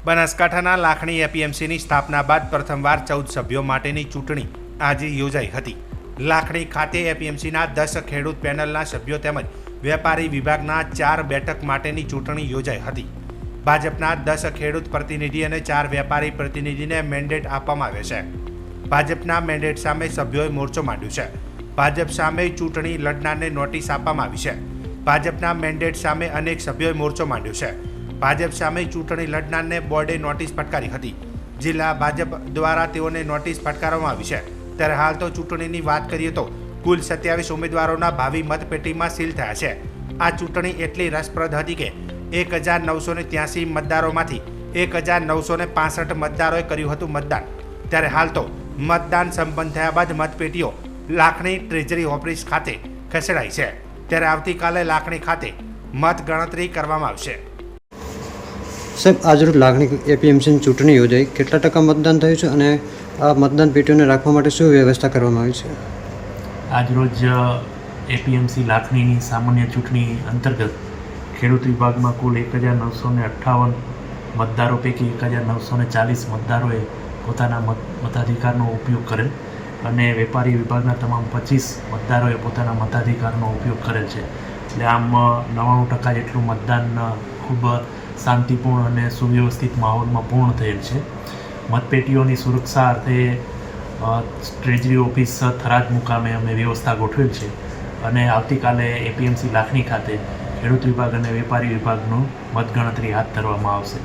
બનાસકાંઠાના લાખણી એપીએમસીની સ્થાપના બાદ પ્રથમવાર 14 સભ્યો માટેની ચૂંટણી આજે યોજાઈ હતી. લાખણી ખાતે એપીએમસીના 10 ખેડૂત પેનલના સભ્યો તેમજ વેપારી વિભાગના 4 બેઠક માટેની ચૂંટણી યોજાઈ હતી. ભાજપના 10 ખેડૂત પ્રતિનિધિ અને 4 વેપારી પ્રતિનિધિને મેન્ડેટ આપવામાં આવ્યો છે. ભાજપના મેન્ડેટ સામે સભ્યોએ મોરચો માંડ્યો છે. ભાજપ સામે ચૂંટણી લડનારને નોટિસ આપવામાં આવી છે. ભાજપના મેન્ડેટ સામે અનેક સભ્યોએ મોરચો માંડ્યો છે. ભાજપ સામે ચૂંટણી લડનારને બોર્ડે નોટિસ ફટકારી હતી. જિલ્લા ભાજપ દ્વારા તેઓને નોટિસ ફટકારવામાં આવી છે. ત્યારે હાલ તો ચૂંટણીની વાત કરીએ તો કુલ 27 ઉમેદવારોના ભાવિ મતપેટીમાં સીલ થયા છે. આ ચૂંટણી એટલી રસપ્રદ હતી કે 1983 મતદારોમાંથી 1965 મતદારોએ કર્યું હતું મતદાન. ત્યારે હાલ તો મતદાન સંપન્ન થયા બાદ મતપેટીઓ લાખણી ટ્રેજરી ઓફિસ ખાતે ખસેડાઈ છે. ત્યારે આવતીકાલે લાખણી ખાતે મત ગણતરી કરવામાં આવશે. સાહેબ, આજરોજ લાખણી એપીએમસીની ચૂંટણી યોજાઈ, કેટલા ટકા મતદાન થયું છે અને આ મતદાન પેટીઓને રાખવા માટે શું વ્યવસ્થા કરવામાં આવી છે? આજરોજ એપીએમસી લાખણીની સામાન્ય ચૂંટણી અંતર્ગત ખેડૂત વિભાગમાં કુલ 1958 મતદારો પૈકી 1940 મતદારોએ પોતાના મતાધિકારનો ઉપયોગ કરેલ અને વેપારી વિભાગના તમામ 25 મતદારોએ પોતાના મતાધિકારનો ઉપયોગ કરેલ છે. એટલે આમ 99% જેટલું મતદાન ખૂબ શાંતિપૂર્ણ અને સુવ્યવસ્થિત માહોલમાં પૂર્ણ થયેલ છે. મતપેટીઓની સુરક્ષા અર્થે ટ્રેજરી ઓફિસ થરાદ મુકામે અમે વ્યવસ્થા ગોઠવેલ છે અને આવતીકાલે એપીએમસી લાખણી ખાતે ખેડૂત વિભાગ અને વેપારી વિભાગનું મતગણતરી હાથ ધરવામાં આવશે.